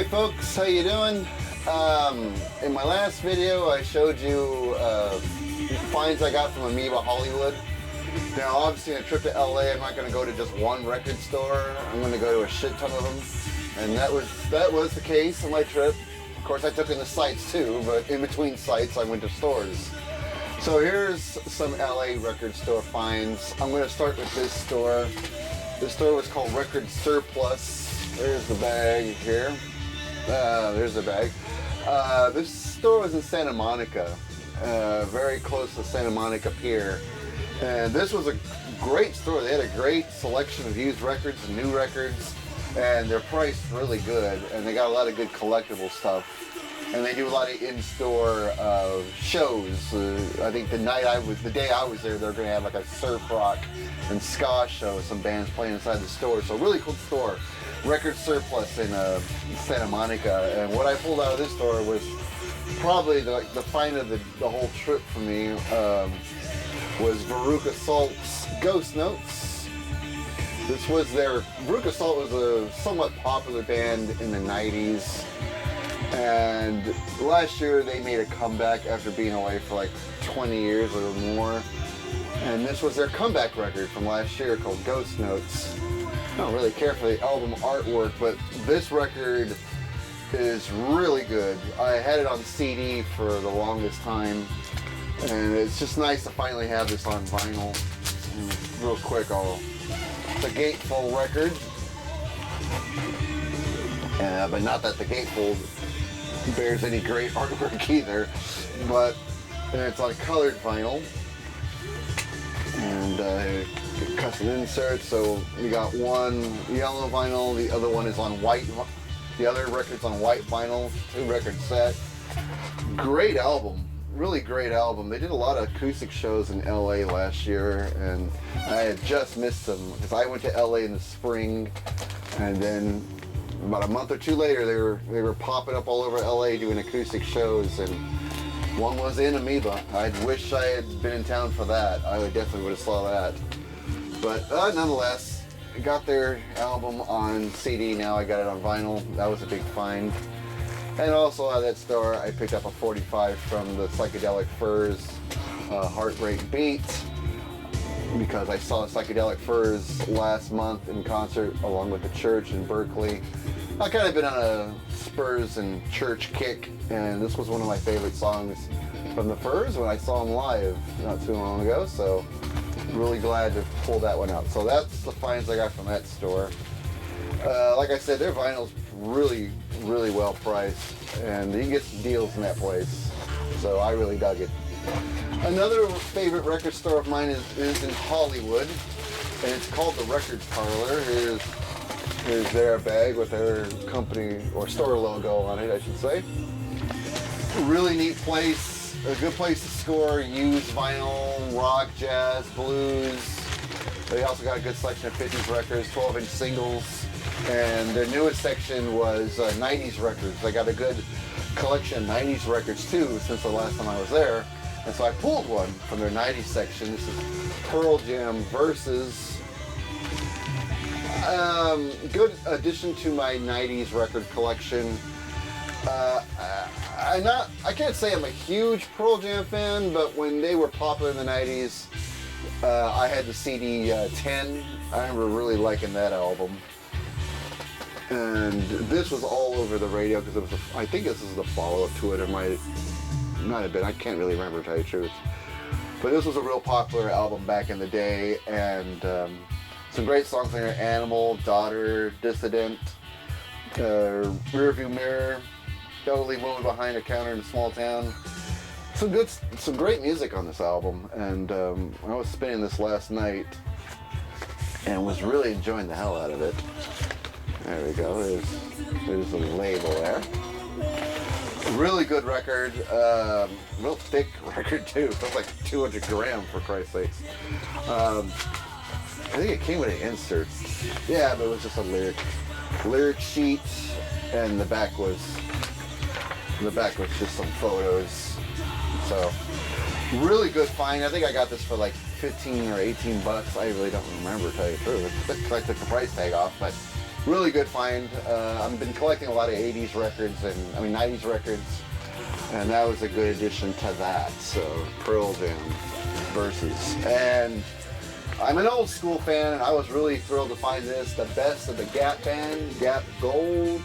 Hey folks, how you doing? In my last video I showed you finds I got from Amoeba Hollywood. Now obviously in a trip to LA I'm not going to go to just one record store, I'm going to go to a shit ton of them. And that was the case on my trip. Of course I took in the sites too, but in between sites I went to stores. So here's some LA record store finds. I'm going to start with this store. This store was called Records Surplus. There's the bag here. There's the bag. This store was in Santa Monica, very close to Santa Monica Pier. And this was a great store. They had a great selection of used records and new records, and they're priced really good. And they got a lot of good collectible stuff. And they do a lot of in-store shows. I think the day I was there, they're going to have like a surf rock and ska show. Some bands playing inside the store. So really cool store. Record Surplus in Santa Monica. And what I pulled out of this store was probably the find of the whole trip for me. Was Veruca Salt's Ghost Notes. This was Veruca Salt was a somewhat popular band in the 90s. And last year they made a comeback after being away for like 20 years or more. And this was their comeback record from last year called Ghost Notes. I don't really care for the album artwork, but this record is really good. I had it on CD for the longest time, and it's just nice to finally have this on vinyl. And real quick, it's a gatefold record. But not that the gatefold bears any great artwork either, but it's on colored vinyl and custom inserts. So we got one yellow vinyl, the other one is on white. The other record's on white vinyl, 2-record set. Great album, really great album. They did a lot of acoustic shows in LA last year, and I had just missed them because I went to LA in the spring, and then about a month or two later, they were popping up all over LA doing acoustic shows, and one was in Amoeba. I wish I had been in town for that. I definitely would have saw that. But nonetheless, I got their album on CD. Now I got it on vinyl. That was a big find. And also at that store, I picked up a 45 from the Psychedelic Furs Heartbreak Beat, because I saw Psychedelic Furs last month in concert along with the Church in Berkeley. I've kind of been on a Spurs and Church kick, and this was one of my favorite songs from the Furs when I saw them live not too long ago, so really glad to pull that one out. So that's the finds I got from that store. Like I said, their vinyl's really, really well priced, and you can get some deals in that place, so I really dug it. Another favorite record store of mine is in Hollywood, and it's called the Records Parlor. Here's their bag with their company or store logo on it, I should say. Really neat place, a good place to score used vinyl, rock, jazz, blues. They also got a good selection of 50s records, 12-inch singles, and their newest section was 90s records. They got a good collection of 90s records too since the last time I was there. And so I pulled one from their 90s section. This is Pearl Jam Versus. Good addition to my 90s record collection. I can't say I'm a huge Pearl Jam fan, but when they were popular in the 90s, I had the CD 10. I remember really liking that album. And this was all over the radio because it was I think this is the follow-up to it. It might have been, I can't really remember to tell you the truth. But this was a real popular album back in the day, and some great songs in there: Animal, Daughter, Dissident, Rearview Mirror, Elderly Woman Behind a Counter in a Small Town. Some great music on this album, and I was spinning this last night and was really enjoying the hell out of it. There we go, there's the label there. Really good record, real thick record too. It was like 200 grams for Christ's sakes. I think it came with an insert. Yeah, but it was just a lyric sheet, and the back was just some photos. So really good find. I think I got this for like 15 or 18 bucks. I really don't remember, to tell you the truth. I took the price tag off, but Really good find. I've been collecting a lot of 80s records and 90s records, and that was a good addition to that. So Pearl Jam versus, and I'm an old school fan, and I was really thrilled to find this, the best of the Gap band, Gap Gold.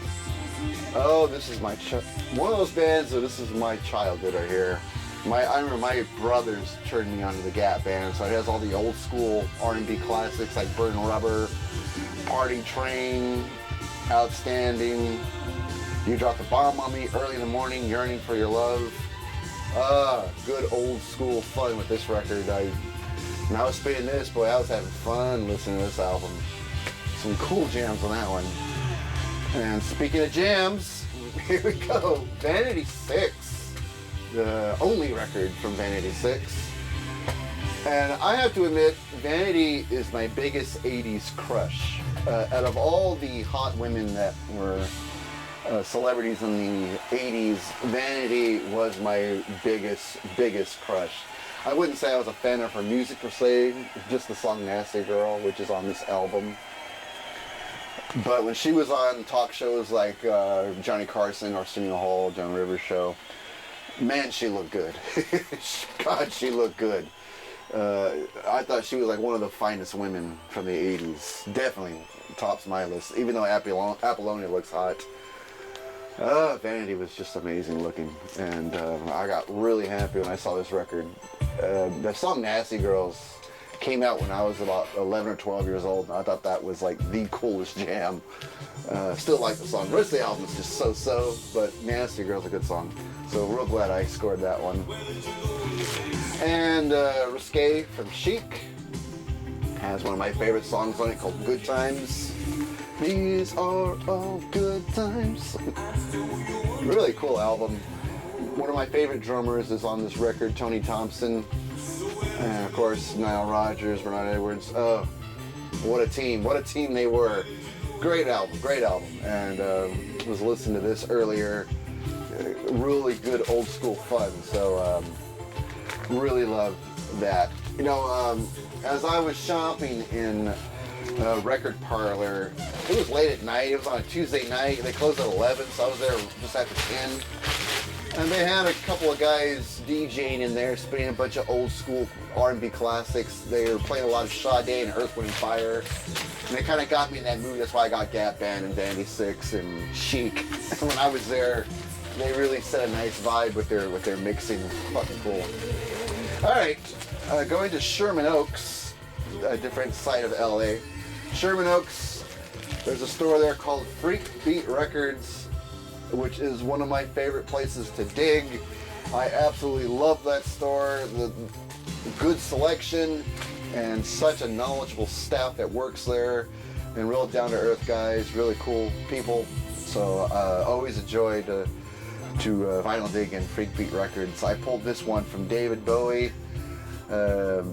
Oh, this is one of those bands. So this is my childhood right here. I remember my brothers turned me onto the Gap band, so it has all the old school R&B classics like Burn Rubber, Party Train, Outstanding, You Dropped the Bomb on Me, Early in the Morning, Yearning for Your Love. Good old school fun with this record. When I was spinning this, boy, I was having fun listening to this album. Some cool jams on that one. And speaking of jams, here we go. Vanity 6, the only record from Vanity 6. And I have to admit, Vanity is my biggest 80s crush. Out of all the hot women that were celebrities in the 80s, Vanity was my biggest crush. I wouldn't say I was a fan of her music per se, just the song Nasty Girl, which is on this album. But when she was on talk shows like Johnny Carson, Arsenio Hall, Joan Rivers show, man, she looked good. God, she looked good. I thought she was like one of the finest women from the 80s. Definitely tops my list, even though Apollonia looks hot. Vanity was just amazing looking, and I got really happy when I saw this record. The song Nasty Girls came out when I was about 11 or 12 years old, and I thought that was like the coolest jam. Still like the song. The rest of the album is just so-so, but Nasty Girls is a good song. So real glad I scored that one. And Risque from Chic has one of my favorite songs on it called Good Times. These are all good times. Really cool album. One of my favorite drummers is on this record, Tony Thompson. And of course, Nile Rodgers, Bernard Edwards. Oh, what a team they were. Great album. And was listening to this earlier. Really good old school fun. So really love that. You know, as I was shopping in Record Parlor, it was late at night. It was on a Tuesday night. They closed at 11, so I was there just after 10. And they had a couple of guys DJing in there, spinning a bunch of old school R&B classics. They were playing a lot of Sade and Earth, Wind & Fire. And they kind of got me in that mood. That's why I got Gap Band and Vanity 6 and Chic. When I was there, they really set a nice vibe with their mixing. Fucking cool. All right, going to Sherman Oaks, a different side of LA. Sherman Oaks, there's a store there called Freak Beat Records, which is one of my favorite places to dig. I absolutely love that store. The good selection and such a knowledgeable staff that works there, and real down-to-earth guys, really cool people. So always a joy to vinyl dig in Freak Beat Records. I pulled this one from David Bowie, The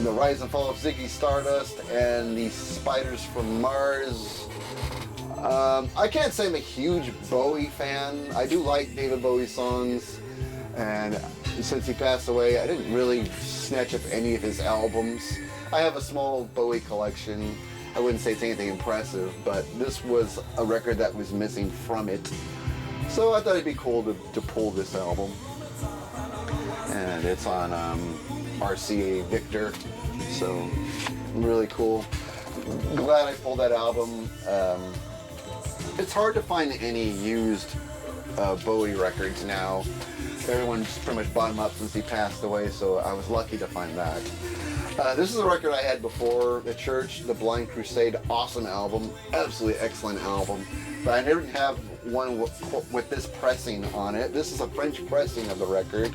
Rise and Fall of Ziggy Stardust, and the Spiders from Mars. I can't say I'm a huge Bowie fan. I do like David Bowie songs, and since he passed away, I didn't really snatch up any of his albums. I have a small Bowie collection. I wouldn't say it's anything impressive, but this was a record that was missing from it. So I thought it'd be cool to pull this album. And it's on RCA Victor, so really cool. Glad I pulled that album. It's hard to find any used Bowie records now. Everyone's pretty much bought them up since he passed away, so I was lucky to find that. This is a record I had before the church, the Blind Crusade, awesome album, absolutely excellent album. But I never have one with this pressing on it. This is a French pressing of the record.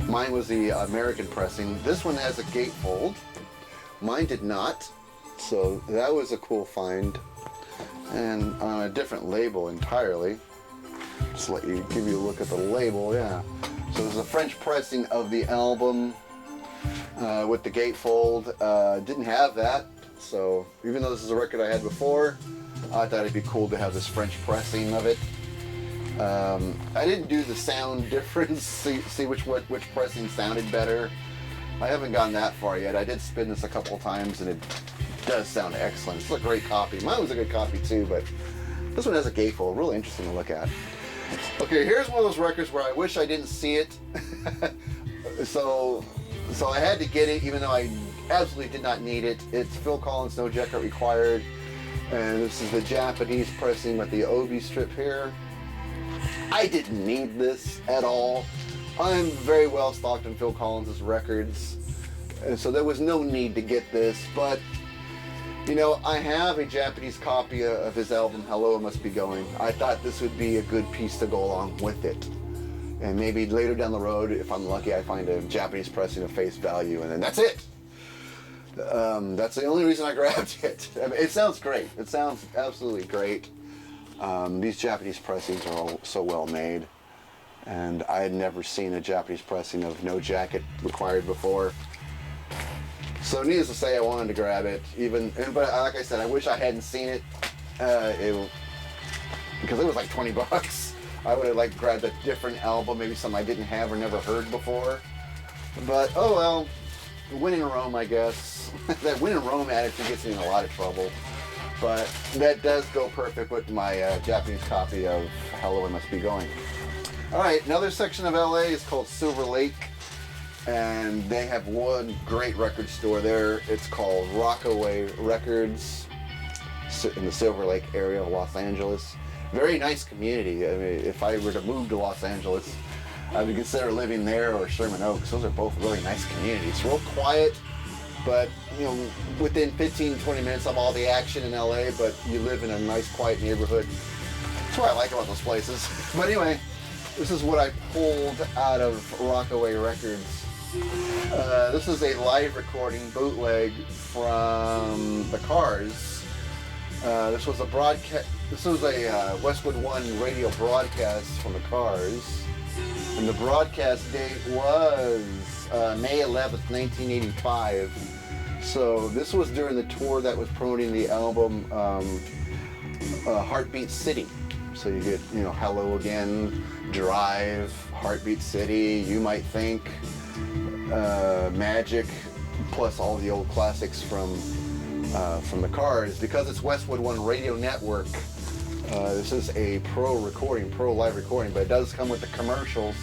Mine was the American pressing. This one has a gatefold. Mine did not, so that was a cool find. And on a different label entirely. Just give you a look at the label, yeah. So there's a French pressing of the album with the gatefold. Didn't have that, so even though this is a record I had before, I thought it'd be cool to have this French pressing of it. I didn't do the sound difference, see which pressing sounded better. I haven't gotten that far yet. I did spin this a couple of times and it does sound excellent. It's a great copy. Mine was a good copy too, but this one has a gatefold. Really interesting to look at. Okay, here's one of those records where I wish I didn't see it. so I had to get it, even though I absolutely did not need it. It's Phil Collins' No Jacket Required, and this is the Japanese pressing with the Obi strip here. I didn't need this at all. I'm very well stocked in Phil Collins' records, and so there was no need to get this, but you know, I have a Japanese copy of his album, Hello, It Must Be Going. I thought this would be a good piece to go along with it. And maybe later down the road, if I'm lucky, I find a Japanese pressing of face value, and then that's it. That's the only reason I grabbed it. I mean, it sounds great. It sounds absolutely great. These Japanese pressings are all so well made. And I had never seen a Japanese pressing of No Jacket Required before. So needless to say, I wanted to grab it. But like I said, I wish I hadn't seen it, because it was like 20 bucks. I would have like grabbed a different album, maybe something I didn't have or never heard before. But oh well, win in Rome, I guess. That win in Rome attitude gets me in a lot of trouble. But that does go perfect with my Japanese copy of Hello, It Must Be Going. All right, another section of LA is called Silver Lake. And they have one great record store there. It's called Rockaway Records in the Silver Lake area of Los Angeles. Very nice community. I mean, if I were to move to Los Angeles, I would consider living there or Sherman Oaks. Those are both really nice communities. Real quiet, but you know, within 15-20 minutes of all the action in LA, but you live in a nice, quiet neighborhood. That's what I like about those places. But anyway, this is what I pulled out of Rockaway Records. This is a live recording bootleg from the Cars. This was a broadcast. This was a Westwood One radio broadcast from the Cars, and the broadcast date was May 11th, 1985. So this was during the tour that was promoting the album Heartbeat City. So you get, you know, Hello Again, Drive, Heartbeat City, You Might Think, Magic, plus all the old classics from the Cars. Because it's Westwood One Radio Network, this is a pro live recording, but it does come with the commercials.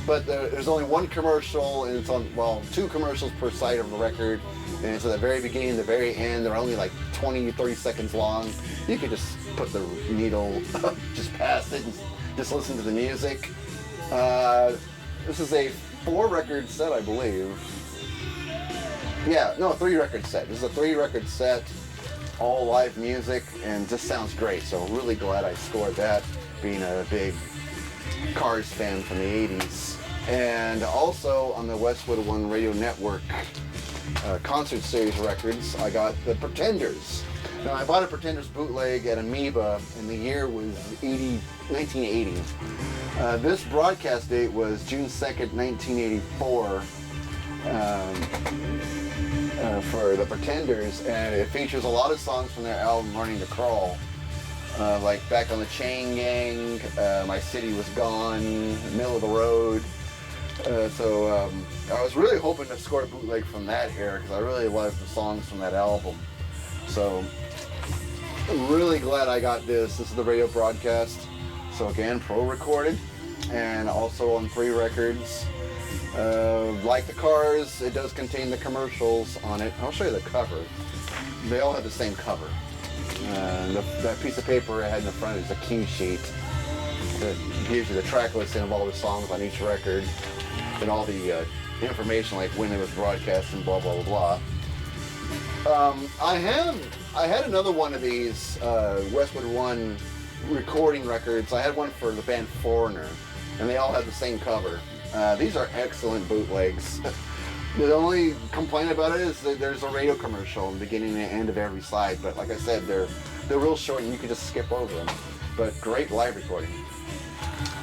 But there's only one commercial, and it's on, well, 2 commercials per side of the record, and it's at the very beginning and the very end. They're only like 20-30 seconds long. You could just put the needle just past it and just listen to the music. This is a 4-record set, I believe. Yeah, no, 3-record set. This is a 3-record set, all live music, and just sounds great. So really glad I scored that, being a big Cars fan from the 80s. And also on the Westwood One Radio Network concert series records, I got the Pretenders. Now, I bought a Pretenders bootleg at Amoeba, and the year was 1980. This broadcast date was June 2nd, 1984, for the Pretenders, and it features a lot of songs from their album Running to Crawl, like Back on the Chain Gang, My City Was Gone, Middle of the Road. So I was really hoping to score a bootleg from that era, because I really loved the songs from that album. So I'm really glad I got this. This is the radio broadcast. So again, pro recorded, and also on 3 records. Like the Cars, it does contain the commercials on it. I'll show you the cover. They all have the same cover. That piece of paper I had in the front is a cue sheet that gives you the track listing of all the songs on each record, and all the information, like when it was broadcast and blah blah blah blah. I had another one of these Westwood One recording records. I had one for the band Foreigner, and they all have the same cover. These are excellent bootlegs. The only complaint about it is that there's a radio commercial in the beginning and end of every side, but like I said, they're real short and you can just skip over them. But great live recording.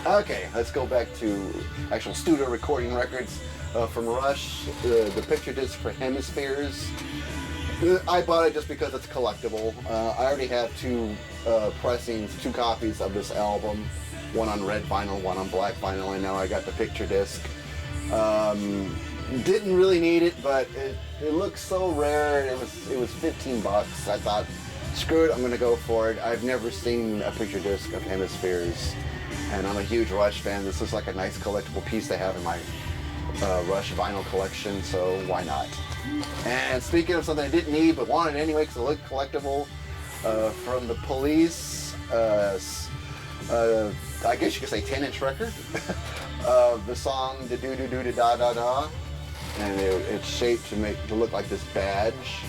Okay, let's go back to actual studio recording records from Rush. The picture disc for Hemispheres. I bought it just because it's collectible. I already have 2 pressings, 2 copies of this album. One on red vinyl, one on black vinyl, and now I got the picture disc. Didn't really need it, but it looked so rare. It was 15 bucks. I thought, screw it, I'm gonna go for it. I've never seen a picture disc of Hemispheres, and I'm a huge Rush fan. This is like a nice collectible piece to have in my Rush vinyl collection, so why not? And speaking of something I didn't need but wanted anyway because it looked collectible, from the Police, I guess you could say 10-inch record, the song "Da Do Do Do Da Da Da," and it's shaped to look like this badge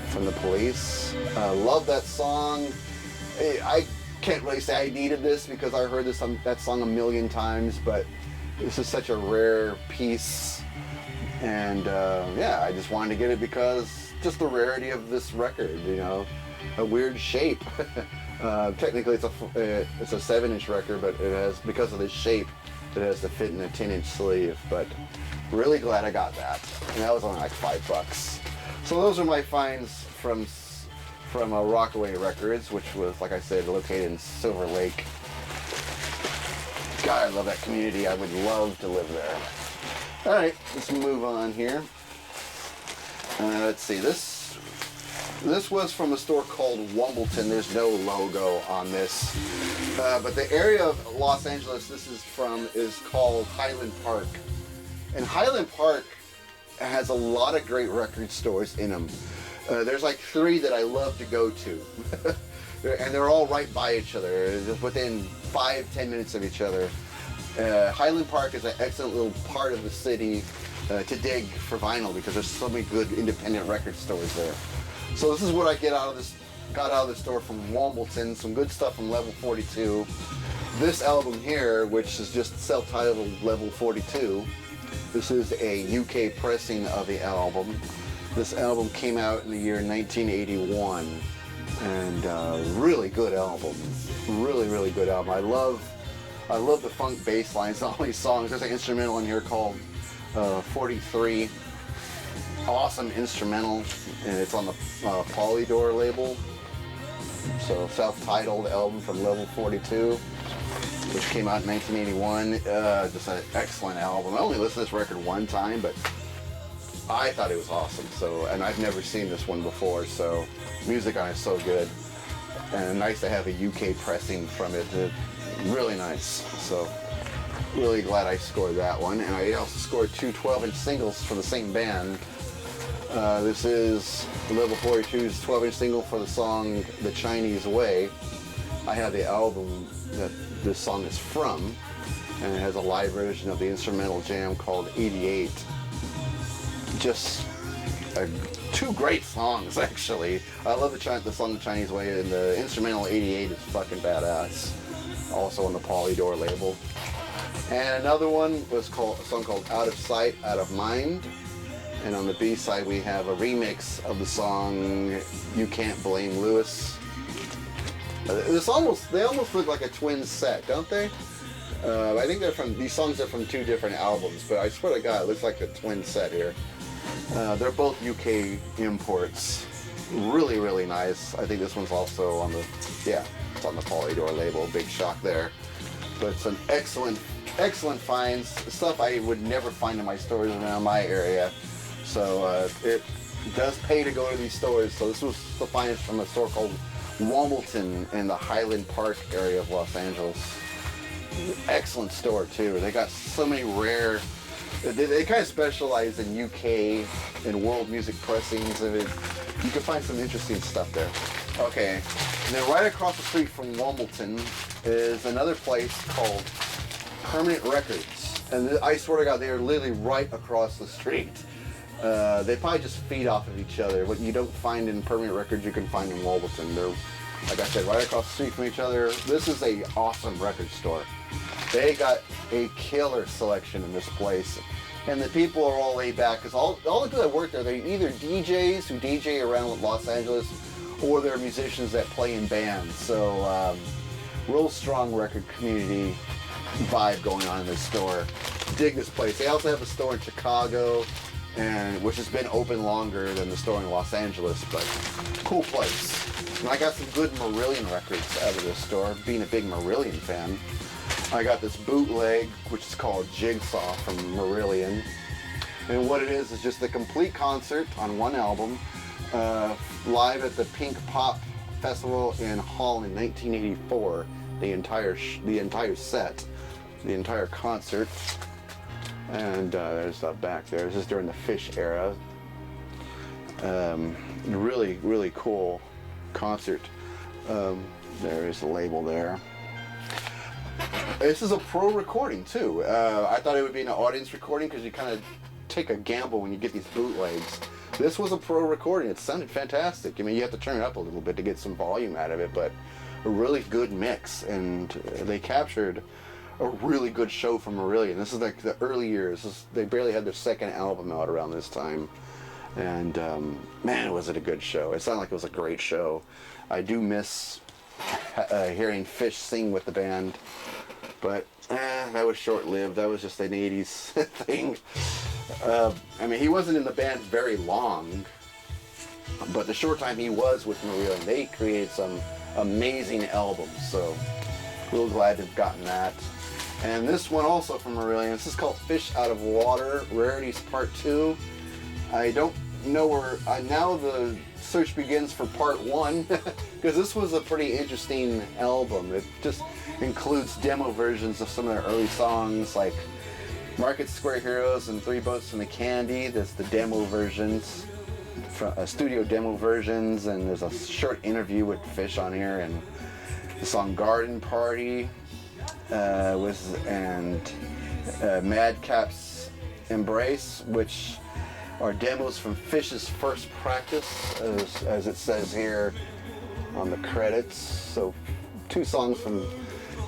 from the Police. Love that song. I can't really say I needed this because I heard that song a million times, but this is such a rare piece, and yeah, I just wanted to get it because just the rarity of this record, you know, a weird shape. Technically it's a 7-inch record, but it has, because of the shape, it has to fit in a 10-inch sleeve, but really glad I got that. And that was only like $5. So those are my finds from Rockaway Records, which was, like I said, located in Silver Lake. God, I love that community. I would love to live there. All right, let's move on here. Let's see, this was from a store called Wobble Tin. There's no logo on this, but the area of Los Angeles this is from is called Highland Park, and Highland Park has a lot of great record stores in them. There's like 3 that I love to go to, and they're all right by each other, just within 5-10 minutes of each other. Highland Park is an excellent little part of the city to dig for vinyl because there's so many good independent record stores there. So this is what I got out of the store from Wobble Tin, some good stuff from Level 42. This album here, which is just self-titled Level 42, this is a UK pressing of the album. This album came out in the year 1981, and really good album. Really, really good album. I love the funk bass lines on all these songs. There's an instrumental in here called 43. Awesome instrumental, and it's on the Polydor label. So self-titled album from Level 42, which came out in 1981. Just an excellent album. I only listened to this record one time, but I thought it was awesome. So, and I've never seen this one before, so music on it is so good, and nice to have a UK pressing from it. Really nice. So really glad I scored that one, and I also scored 2 12-inch singles for the same band. This is Level 42's 12-inch single for the song "The Chinese Way." I have the album that this song is from, and it has a live version of the instrumental jam called 88. Just 2 great songs, actually. I love the song "The Chinese Way," and the instrumental 88 is fucking badass. Also on the Polydor label. And another one was a song called "Out of Sight, Out of Mind." And on the B side we have a remix of the song "You Can't Blame Lewis." They almost look like a twin set, don't they? I think these songs are from 2 different albums, but I swear to God, it looks like a twin set here. They're both UK imports. Really, really nice. I think this one's also on it's on the Polydor label. Big shock there. But some excellent finds. Stuff I would never find in my stores around my area. So it does pay to go to these stores. So this was the finest from a store called Wobble Tin in the Highland Park area of Los Angeles. Excellent store too. They got so many rare. They kind of specialize in UK and world music pressings, and you can find some interesting stuff there. Okay, and then right across the street from Wobble Tin is another place called Permanent Records, and I swear to God, they are literally right across the street. They probably just feed off of each other. What you don't find in Permanent Records, you can find in Wobble Tin. They're, like I said, right across the street from each other. This is a awesome record store. They got a killer selection in this place, and the people are all laid back because all the people that work there, they're either DJs who DJ around Los Angeles, or they're musicians that play in bands. So real strong record community vibe going on in this store. Dig this place. They also have a store in Chicago, which has been open longer than the store in Los Angeles, but cool place. And I got some good Marillion records out of this store, being a big Marillion fan. I got this bootleg, which is called Jigsaw from Marillion. And what it is just the complete concert on one album, live at the Pink Pop Festival in Hall in 1984. The entire set, the entire concert. And there's that back there. This is during the Fish era. Really, really cool concert. There is the label there. This is a pro recording too. I thought it would be an audience recording because you kind of take a gamble when you get these bootlegs. This was a pro recording. It sounded fantastic. I mean, you have to turn it up a little bit to get some volume out of it, but a really good mix. And they captured a really good show from Marillion. This is like the early years. They barely had their second album out around this time. And man, was it a good show. It sounded like it was a great show. I do miss hearing Fish sing with the band, but that was short-lived. That was just an 80s thing. I mean, he wasn't in the band very long, but the short time he was with Marillion, they created some amazing albums, so real glad to have gotten that. And this one also from Marillion, this is called Fish Out of Water, Rarities Part 2. I don't know where, now the search begins for Part 1, because this was a pretty interesting album. It just includes demo versions of some of their early songs, like Market Square Heroes and Three Boats from the Candy. That's the demo versions, studio demo versions, and there's a short interview with Fish on here, and the song Garden Party, Madcap's Embrace, which are demos from Fish's first practice, as it says here on the credits. So 2 songs from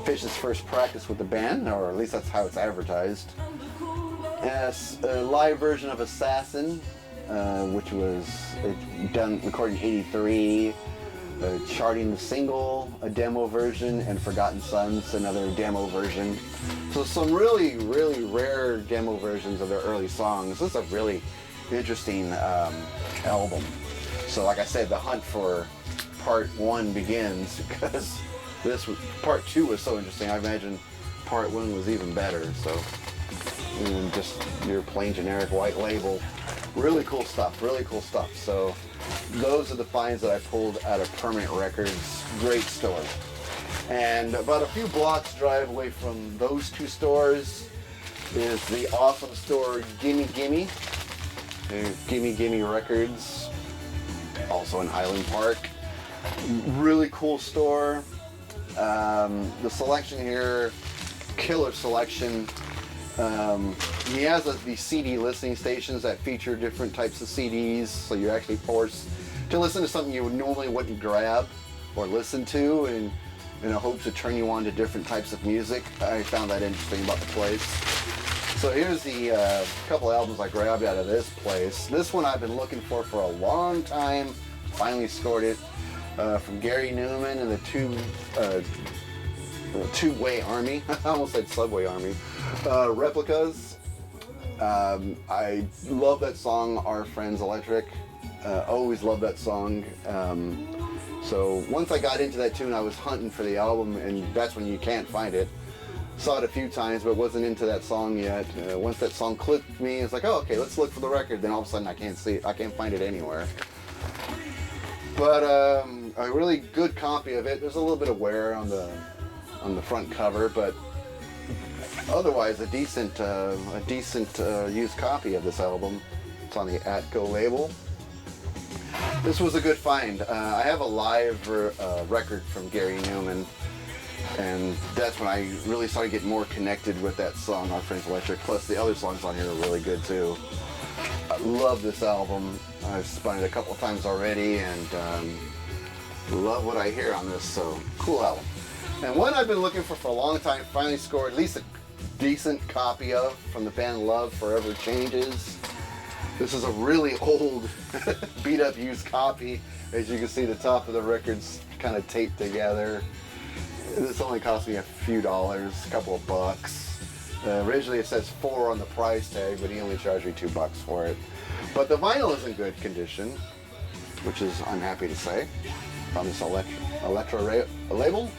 Fish's first practice with the band, or at least that's how it's advertised. As a live version of Assassin, which was recorded in '83, charting the single, a demo version, and Forgotten Sons, another demo version. So some really, really rare demo versions of their early songs. This is a really interesting album. So like I said, the hunt for Part 1 begins, because Part 2 was so interesting. I imagine Part 1 was even better. So just your plain generic white label. Really cool stuff, really cool stuff. So those are the finds that I pulled out of Permanent Records. Great store. And about a few blocks drive away from those 2 stores is the awesome store Gimme Gimme. Gimme Gimme Records, also in Highland Park. Really cool store. The selection here, killer selection. He has these CD listening stations that feature different types of CDs, so you're actually forced to listen to something you normally wouldn't grab or listen to, and in the hopes to turn you on to different types of music. I found that interesting about the place. So here's the couple albums I grabbed out of this place. This one I've been looking for a long time. Finally scored it from Gary Newman and the Two-Way Army. I almost said Subway Army. Replicas. I love that song, Our Friends Electric. Always loved that song. So once I got into that tune, I was hunting for the album, and that's when you can't find it. Saw it a few times, but wasn't into that song yet. Once that song clicked with me, it's like, oh, okay, let's look for the record. Then all of a sudden, I can't see it. I can't find it anywhere. But a really good copy of it. There's a little bit of wear on the front cover, but otherwise a decent used copy of this album. It's on the Atco label. This was a good find. I have a live record from Gary Newman, and that's when I really started getting more connected with that song, Our Friends Electric. Plus the other songs on here are really good too. I love this album. I've spun it a couple times already, and love what I hear on this, so cool album. And one I've been looking for a long time, finally scored at least a decent copy of, from the band Love Forever Changes. This is a really old, beat up used copy. As you can see, the top of the record's kind of taped together. This only cost me a few dollars, a couple of bucks. Originally it says $4 on the price tag, but he only charged me $2 for it. But the vinyl is in good condition, which is, I'm happy to say, from this Electro label,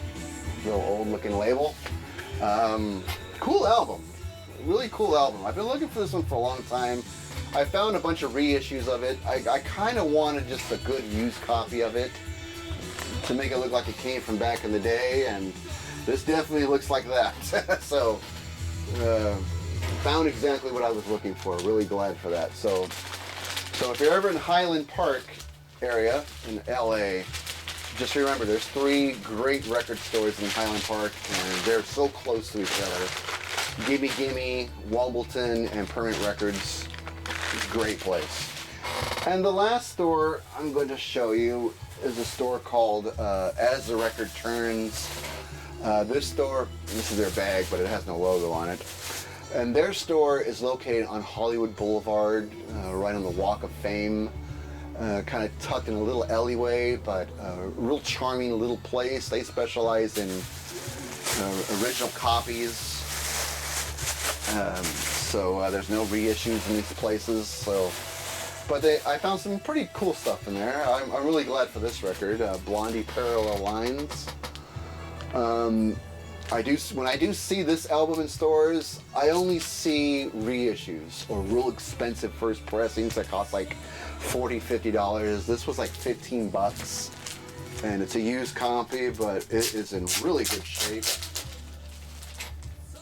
real old looking label. Cool album, really cool album. I've been looking for this one for a long time. I found a bunch of reissues of it. I kind of wanted just a good used copy of it to make it look like it came from back in the day, and this definitely looks like that. So, found exactly what I was looking for. Really glad for that. So if you're ever in Highland Park area in LA, just remember there's 3 great record stores in Highland Park, and they're so close to each other. Gimme Gimme, Wobble Tin, and Permanent Records. Great place. And the last store I'm going to show you is a store called As the Record Turns. This store, this is their bag, but it has no logo on it. And their store is located on Hollywood Boulevard, right on the Walk of Fame. Kind of tucked in a little alleyway, but a real charming little place. They specialize in original copies. So there's no reissues in these places. But I found some pretty cool stuff in there. I'm really glad for this record, Blondie Parallel Lines. When I do see this album in stores, I only see reissues or real expensive first pressings that cost like $40, $50. This was like 15 bucks, and it's a used copy, but it is in really good shape.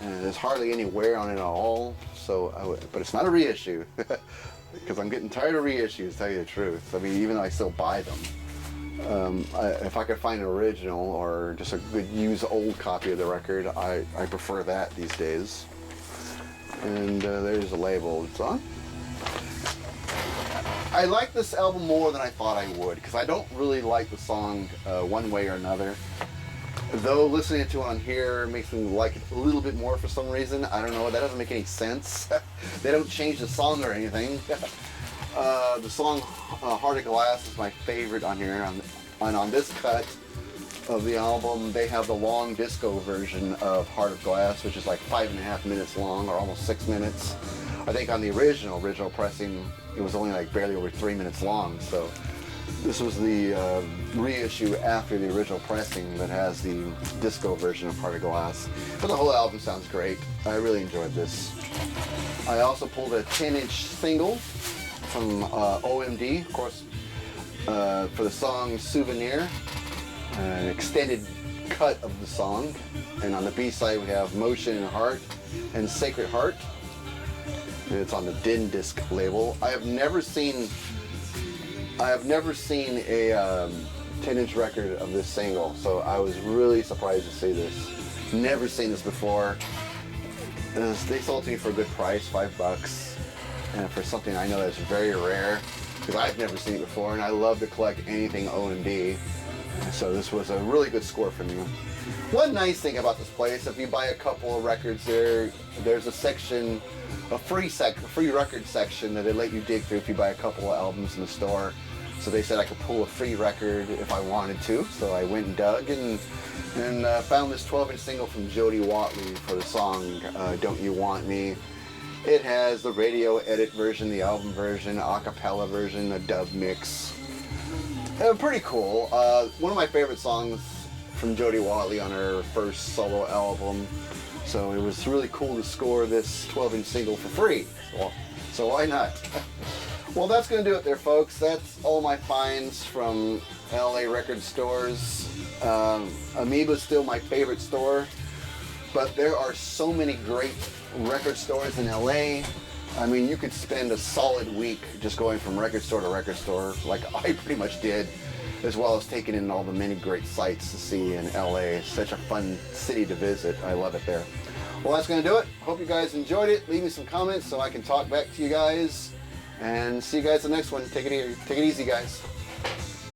And there's hardly any wear on it at all. But it's not a reissue, because I'm getting tired of reissues, to tell you the truth. I mean, even though I still buy them. If I could find an original or just a good used old copy of the record, I prefer that these days. And there's a label. It's on. I like this album more than I thought I would, because I don't really like the song one way or another. Though listening to it on here makes me like it a little bit more for some reason. I don't know, that doesn't make any sense. They don't change the song or anything. The song Heart of Glass is my favorite on here. On this cut of the album, they have the long disco version of Heart of Glass, which is like 5.5 minutes long, or almost 6 minutes. I think on the original pressing, it was only like barely over 3 minutes long. So this was the reissue after the original pressing that has the disco version of Heart of Glass. But the whole album sounds great. I really enjoyed this. I also pulled a 10-inch single from OMD, of course, for the song Souvenir, an extended cut of the song. And on the B-side we have Motion and Heart and Sacred Heart. And it's on the Din Disc label. I have never seen a 10-inch record of this single, so I was really surprised to see this. Never seen this before. They sold it to me for a good price, $5, and for something I know that's very rare, because I've never seen it before, and I love to collect anything OMD. So this was a really good score for me. One nice thing about this place, if you buy a couple of records there's a section, a free record section that they let you dig through if you buy a couple of albums in the store. So they said I could pull a free record if I wanted to. So I went and dug and found this 12-inch single from Jody Watley for the song Don't You Want Me. It has the radio edit version, the album version, a cappella version, a dub mix. Pretty cool. One of my favorite songs from Jody Watley on her first solo album. So it was really cool to score this 12-inch single for free. So why not? Well, that's going to do it there, folks. That's all my finds from LA record stores. Amoeba's still my favorite store, but there are so many great record stores in LA. I mean, you could spend a solid week just going from record store to record store, like I pretty much did, as well as taking in all the many great sights to see in LA. It's such a fun city to visit. I love it there. Well, that's going to do it. Hope you guys enjoyed it. Leave me some comments so I can talk back to you guys. And see you guys in the next one. Take it easy, guys.